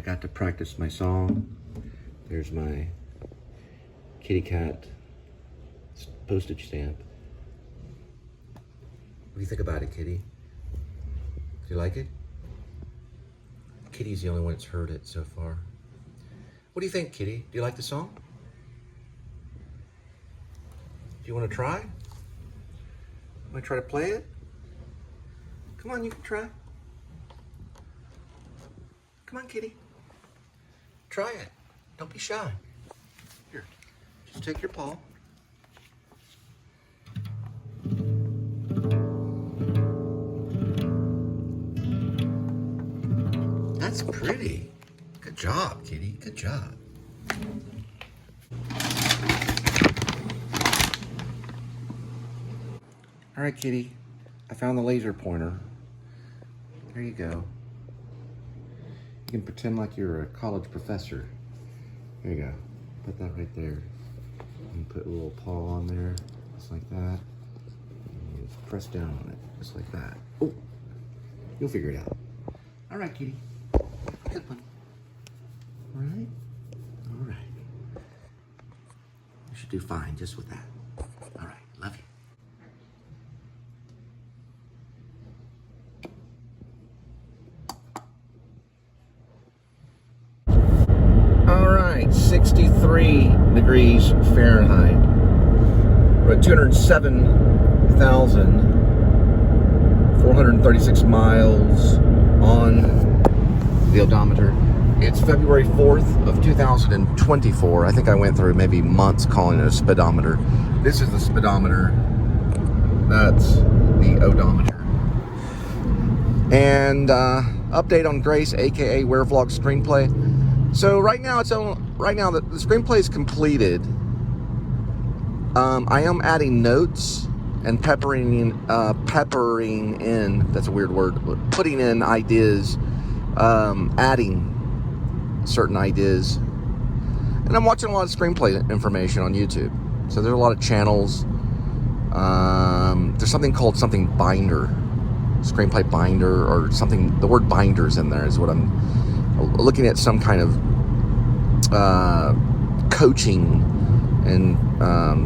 I got to practice my song. There's my kitty cat postage stamp. What do you think about it, Kitty? Do you like it? Kitty's the only one that's heard it so far. What do you think, Kitty? Do you like the song? Do you want to try? Want to try to play it? Come on, you can try. Come on, Kitty. Try it. Don't be shy. Here, just take your paw. That's pretty. Good job, Kitty. Good job. All right, Kitty. I found the laser pointer. There you go. You can pretend like you're a college professor. There you go. Put that right there. And put a little paw on there, just like that. And you just press down on it, just like that. Oh, you'll figure it out. All right, Kitty. Good one. All right? All right. You should do fine just with that. All right, love you. All right, 63 degrees Fahrenheit. We're at 207,436 miles on the odometer. It's February 4th of 2024. I think I went through maybe months calling it a speedometer. This is the speedometer. That's the odometer. And update on Grace, aka Where Vlog Screenplay. So right now the screenplay is completed. I am adding notes and peppering in, that's a weird word, putting in ideas, adding certain ideas. And I'm watching a lot of screenplay information on YouTube. So there's a lot of channels. There's something called binder, screenplay binder, or something. The word binders in there is what I'm looking at, some kind of coaching and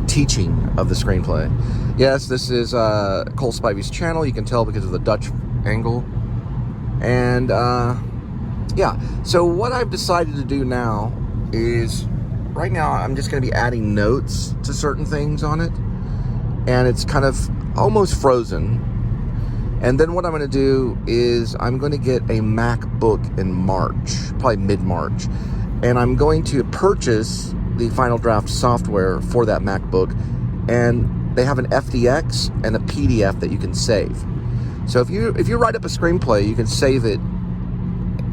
teaching of the screenplay. Yes, this is Cole Spivey's channel. You can tell because of the Dutch angle. And yeah, so what I've decided to do now is, right now I'm just going to be adding notes to certain things on it, and it's kind of almost frozen. And then what I'm going to do is I'm going to get a MacBook in March, probably mid-March, and I'm going to purchase the Final Draft software for that MacBook, and they have an FDX and a PDF that you can save. So if you write up a screenplay, you can save it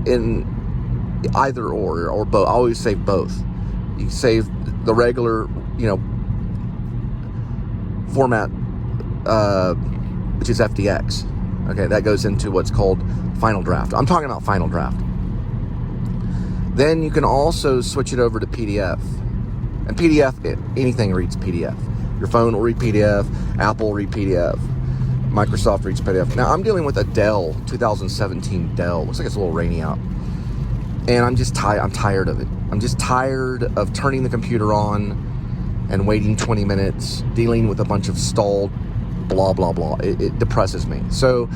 in either or both. I always save both. You can save the regular, format, which is FDX. Okay, that goes into what's called Final Draft. I'm talking about Final Draft. Then you can also switch it over to PDF. And PDF, anything reads PDF. Your phone will read PDF, Apple will read PDF, Microsoft reads PDF. Now, I'm dealing with a Dell, 2017 Dell. Looks like it's a little rainy out. And I'm just I'm tired of it. I'm just tired of turning the computer on and waiting 20 minutes, dealing with a bunch of stalled blah, blah, blah. It depresses me. So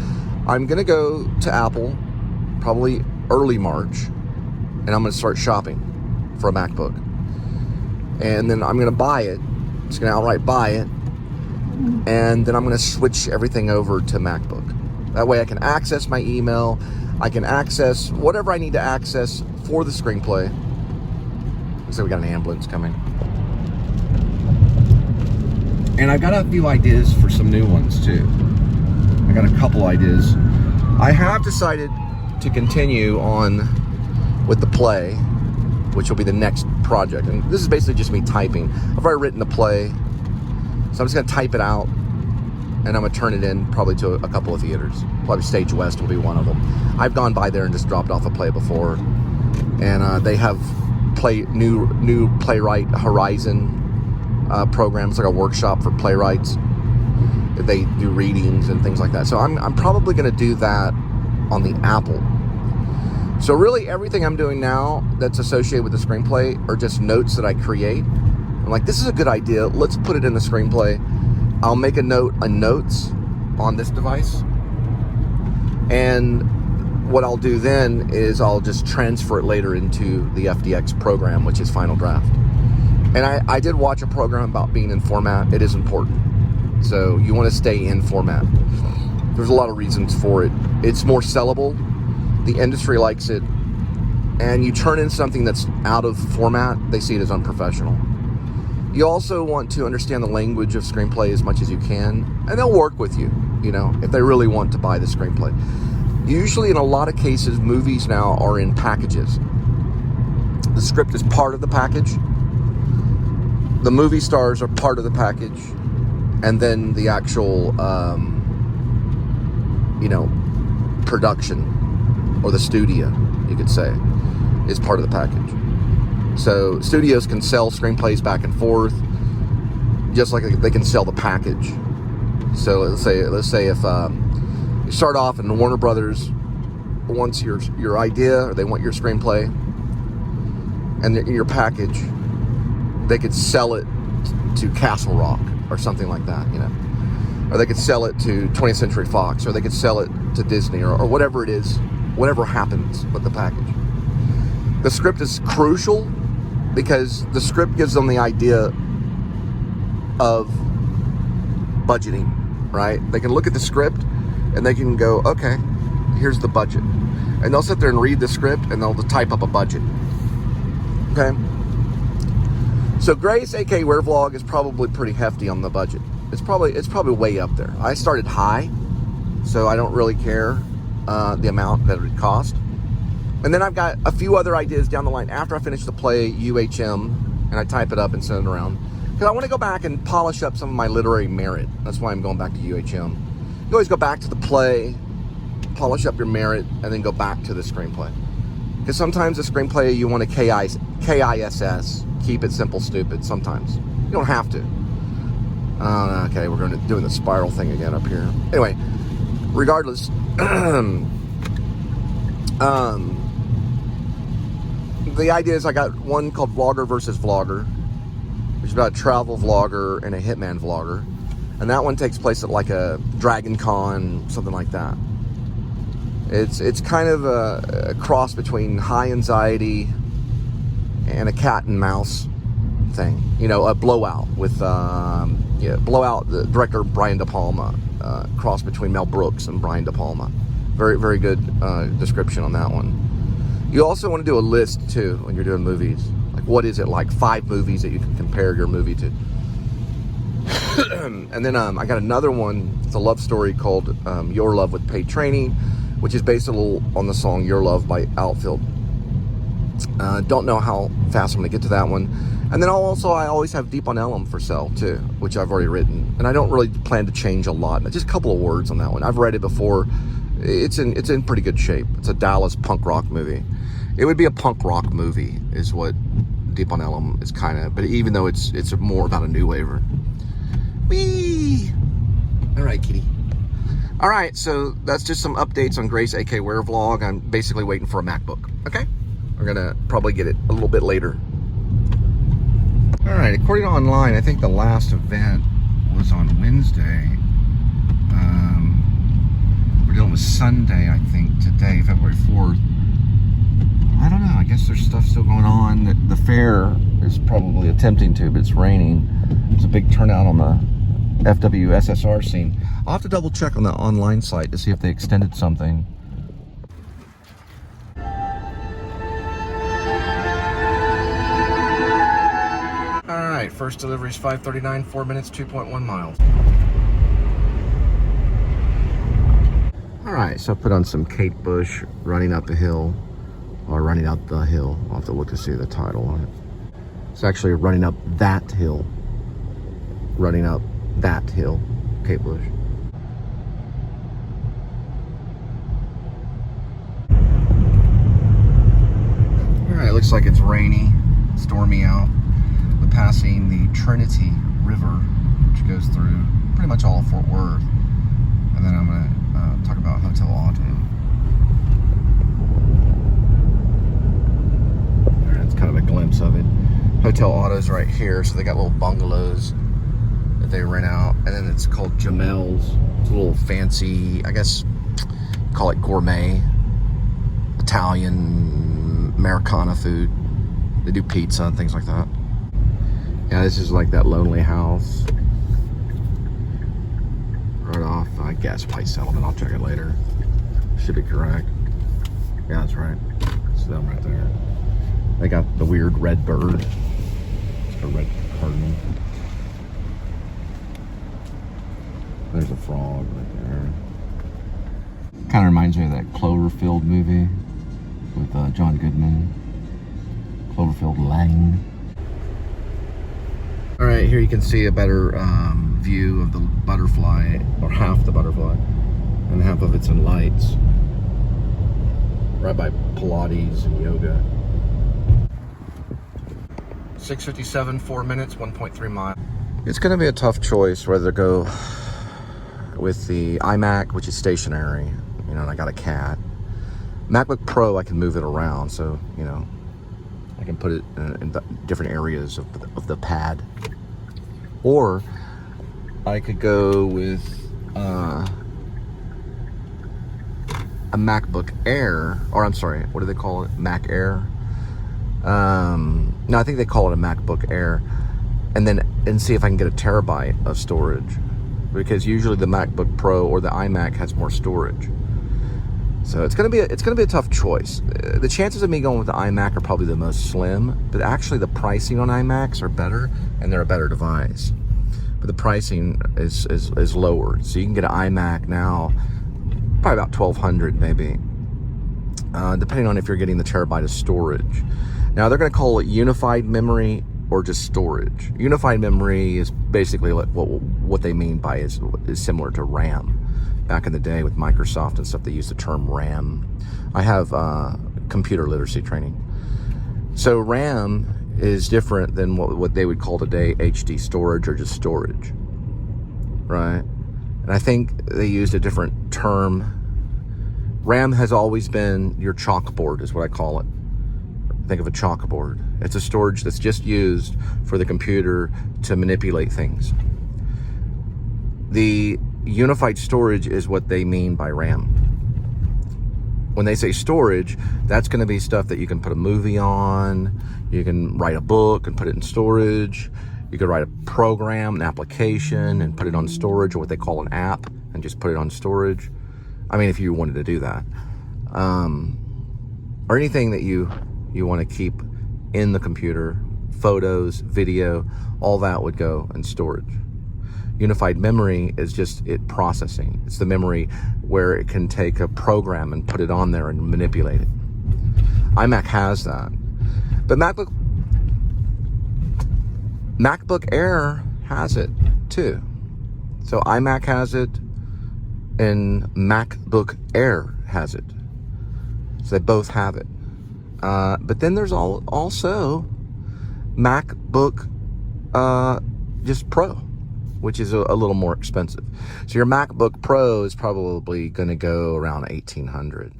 I'm going to go to Apple probably early March, and I'm going to start shopping for a MacBook. And then I'm going to buy it. I'm just going to outright buy it. And then I'm going to switch everything over to MacBook. That way I can access my email. I can access whatever I need to access for the screenplay. Looks like we got an ambulance coming. And I've got a few ideas for some new ones too. I got a couple ideas. I have decided to continue on with the play, which will be the next project. And this is basically just me typing. I've already written the play, so I'm just gonna type it out, and I'm gonna turn it in probably to a couple of theaters. Probably Stage West will be one of them. I've gone by there and just dropped off a play before, and they have new Playwright Horizon programs, like a workshop for playwrights. They do readings and things like that. So I'm probably gonna do that on the Apple. So really everything I'm doing now that's associated with the screenplay are just notes that I create. I'm like, this is a good idea. Let's put it in the screenplay. I'll make a note on notes on this device. And what I'll do then is I'll just transfer it later into the FDX program, which is Final Draft. And I did watch a program about being in format. It is important. So you want to stay in format. There's a lot of reasons for it. It's more sellable. The industry likes it. And you turn in something that's out of format, they see it as unprofessional. You also want to understand the language of screenplay as much as you can. And they'll work with you, you know, if they really want to buy the screenplay. Usually, in a lot of cases, movies now are in packages. The script is part of the package. The movie stars are part of the package. And then the actual, production, or the studio, you could say, is part of the package. So studios can sell screenplays back and forth, just like they can sell the package. So let's say if you start off and Warner Brothers wants your idea, or they want your screenplay, and in your package, they could sell it to Castle Rock or something like that, you know. Or they could sell it to 20th Century Fox, or they could sell it to Disney, or whatever it is, whatever happens with the package. The script is crucial because the script gives them the idea of budgeting, right? They can look at the script and they can go, okay, here's the budget. And they'll sit there and read the script and they'll type up a budget. Okay? So Grace, aka Werevlog, is probably pretty hefty on the budget. It's probably way up there. I started high, so I don't really care the amount that it would cost. And then I've got a few other ideas down the line after I finish the play UHM and I type it up and send it around. Because I want to go back and polish up some of my literary merit. That's why I'm going back to UHM. You always go back to the play, polish up your merit, and then go back to the screenplay. Because sometimes the screenplay you want to KISS, keep it simple, stupid. Sometimes you don't have to. Okay, we're doing the spiral thing again up here. Anyway, regardless, the idea is I got one called Vlogger versus Vlogger, which is about a travel vlogger and a hitman vlogger, and that one takes place at like a Dragon Con, something like that. It's kind of a cross between high anxiety and a cat and mouse thing. You know, a Blowout with Blowout, the director Brian De Palma, cross between Mel Brooks and Brian De Palma. Very, very good description on that one. You also want to do a list too when you're doing movies. Like, what is it, like 5 movies that you can compare your movie to? And then I got another one. It's a love story called Your Love with Paid Training, which is based a little on the song Your Love by Outfield. Don't know how fast I'm going to get to that one. And then I always have Deep on Ellum for sale too, which I've already written. And I don't really plan to change a lot. Just a couple of words on that one. I've read it before. It's in pretty good shape. It's a Dallas punk rock movie. It would be a punk rock movie is what Deep on Ellum is kind of, but even though it's more about a new waver. Whee! All right, kitty. All right, so that's just some updates on Grace, aka Werevlog. I'm basically waiting for a MacBook, okay? We're gonna probably get it a little bit later. All right, according to online, I think the last event was on Wednesday. We're dealing with Sunday, I think, today, February 4th. I don't know, I guess there's stuff still going on. The fair is probably attempting to, but it's raining. There's a big turnout on the FWSSR scene. I'll have to double check on the online site to see if they extended something. Alright, first delivery is 5:39, 4 minutes, 2.1 miles. Alright, so I put on some Kate Bush, Running Up a Hill, or Running Out the Hill. I'll have to look to see the title on it. It's actually Running Up That Hill. Running Up That Hill, Kate Bush. Alright, looks like it's rainy, stormy out. We're passing the Trinity River, which goes through pretty much all of Fort Worth. And then I'm going to talk about Hotel Auto. Hotel Autos right here. So they got little bungalows that they rent out. And then it's called Jamel's. It's a little fancy, I guess, call it gourmet, Italian, Americana food. They do pizza and things like that. Yeah, this is like that lonely house. Right off, I guess, Place Settlement. I'll check it later. Should be correct. Yeah, that's right. It's them right there. They got the weird red bird. It's a red cardinal. There's a frog right there. Kind of reminds me of that Cloverfield movie with John Goodman. Cloverfield Lane. All right, here you can see a better view of the butterfly, or half the butterfly, and half of it's in lights. Right by Pilates and yoga. 6:57, 4 minutes, 1.3 miles. It's going to be a tough choice whether to go with the iMac, which is stationary, you know, and I got a cat. MacBook Pro, I can move it around, so, you know, I can put it in different areas of the pad. Or I could go with a MacBook Air, or I'm sorry, what do they call it? Mac Air? No, I think they call it a MacBook Air, and see if I can get a terabyte of storage, because usually the MacBook Pro or the iMac has more storage. So it's gonna be a tough choice. The chances of me going with the iMac are probably the most slim, but actually the pricing on iMacs are better, and they're a better device. But the pricing is lower, so you can get an iMac now, probably about $1,200 maybe, depending on if you're getting the terabyte of storage. Now they're going to call it unified memory or just storage. Unified memory is basically what they mean by is similar to RAM. Back in the day with Microsoft and stuff, they used the term RAM. I have computer literacy training. So RAM is different than what they would call today HD storage or just storage, right? And I think they used a different term. RAM has always been your chalkboard, is what I call it. Think of a chalkboard. It's a storage that's just used for the computer to manipulate things. The unified storage is what they mean by RAM. When they say storage, that's going to be stuff that you can put a movie on, you can write a book and put it in storage, you could write a program, an application, and put it on storage, or what they call an app, and just put it on storage. I mean, if you wanted to do that. Or anything that you want to keep in the computer, photos, video, all that would go in storage. Unified memory is just it processing. It's the memory where it can take a program and put it on there and manipulate it. iMac has that. But MacBook Air has it too. So iMac has it and MacBook Air has it. So they both have it. But then there's also MacBook just Pro, which is a little more expensive. So your MacBook Pro is probably going to go around $1,800.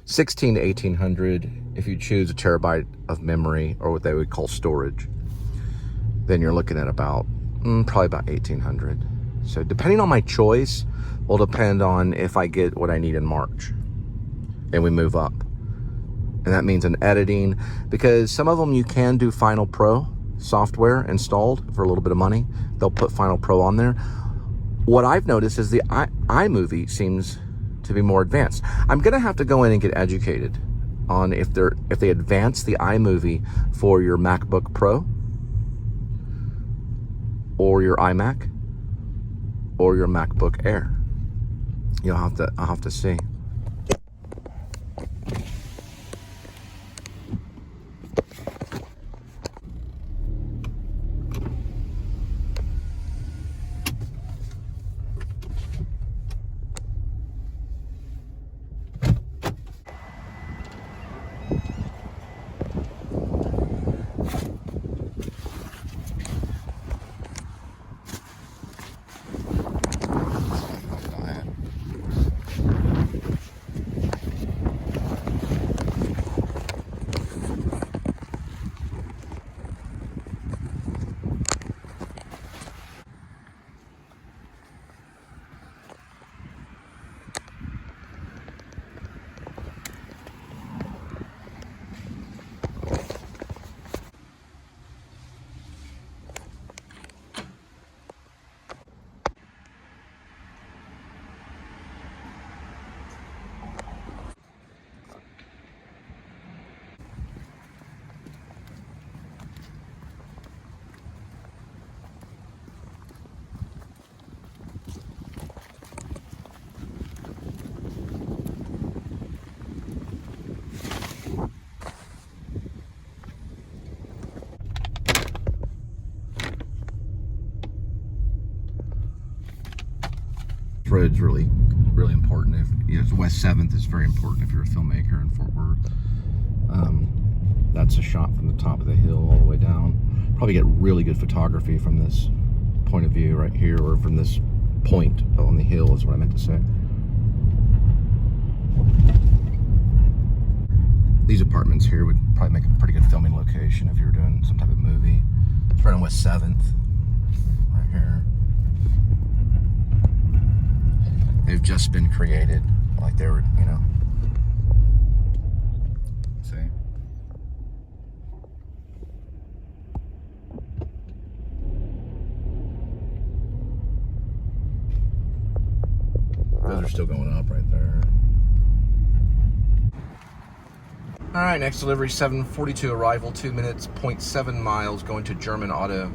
$1,600 to $1,800 if you choose a terabyte of memory, or what they would call storage. Then you're looking at about, probably about $1,800. So depending on my choice will depend on if I get what I need in March and we move up. And that means an editing, because some of them you can do Final Pro software installed for a little bit of money. They'll put Final Pro on there. What I've noticed is the iMovie seems to be more advanced. I'm gonna have to go in and get educated on if they advance the iMovie for your MacBook Pro or your iMac or your MacBook Air. I'll have to see. road's really important. If you know, West 7th is very important if you're a filmmaker in Fort Worth. That's a shot from the top of the hill all the way down. Probably get really good photography from this point of view right here, or from this point on the hill is what I meant to say. These apartments here would probably make a pretty good filming location if you were doing some type of movie. It's right on West 7th, right here. They've just been created, like they were, you know. See? Those are still going up right there. All right, next delivery, 7:42 arrival, 2 minutes, 0.7 miles, going to German Auto.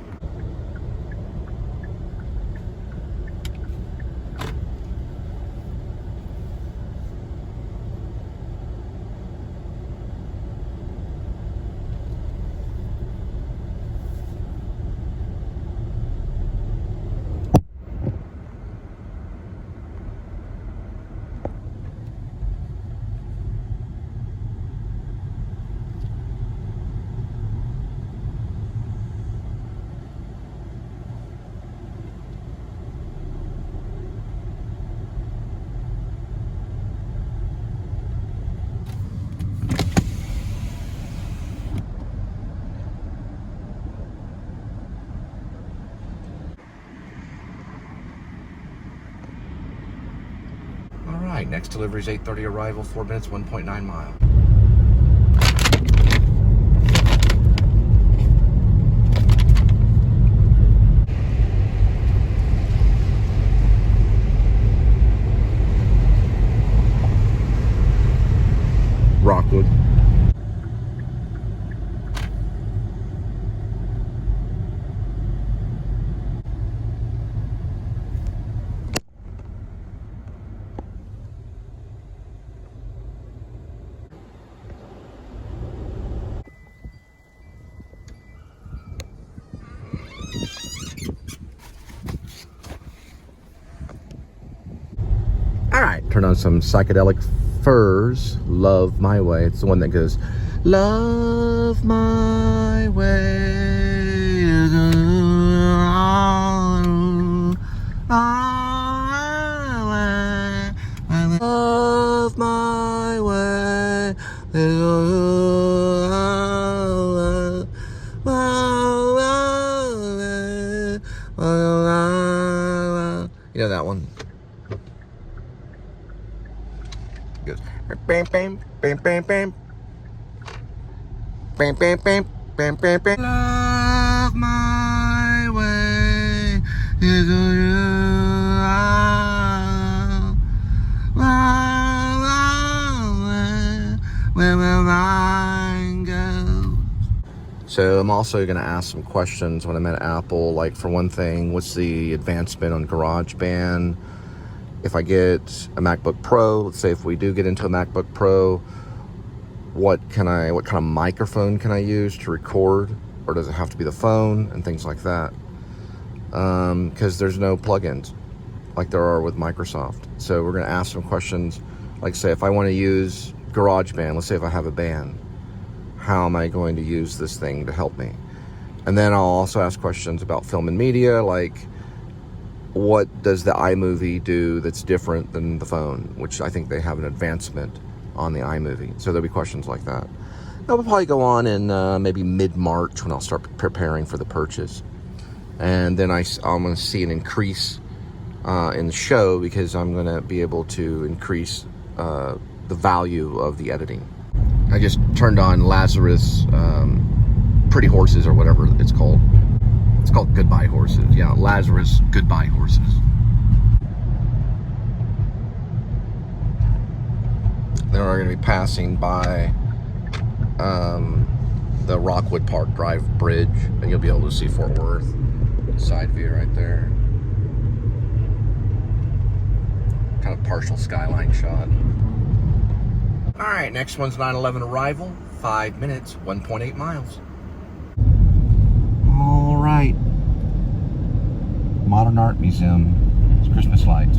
Alright, next delivery is 8:30 arrival, 4 minutes, 1.9 mile. Rockwood. Alright, turn on some psychedelic furs. Love My Way. It's the one that goes, love my way. Love my way. You know that one? It goes bam bam bam bam bam bam bam bam bam bam bam. Love my way is you. Where will mine go? So I'm also going to ask some questions when I'm at Apple. Like, for one thing, what's the advancement on GarageBand? If I get a MacBook Pro, let's say if we do get into a MacBook Pro, what kind of microphone can I use to record? Or does it have to be the phone and things like that? Because there's no plugins like there are with Microsoft. So we're going to ask some questions. Like, say if I want to use GarageBand, let's say if I have a band, how am I going to use this thing to help me? And then I'll also ask questions about film and media, like what does the iMovie do that's different than the phone, which I think they have an advancement on the iMovie. So there'll be questions like that. That will probably go on in maybe mid-March when I'll start preparing for the purchase. And then I'm going to see an increase in the show because I'm going to be able to increase the value of the editing. I just turned on Lazarus Pretty Horses, or whatever it's called. It's called Goodbye Horses. Yeah, Lazarus Goodbye Horses. Then we're going to be passing by the Rockwood Park Drive Bridge, and you'll be able to see Fort Worth. Side view right there. Kind of partial skyline shot. Alright, next one's 9/11 arrival. 5 minutes, 1.8 miles. Alright. Modern Art Museum. It's Christmas lights.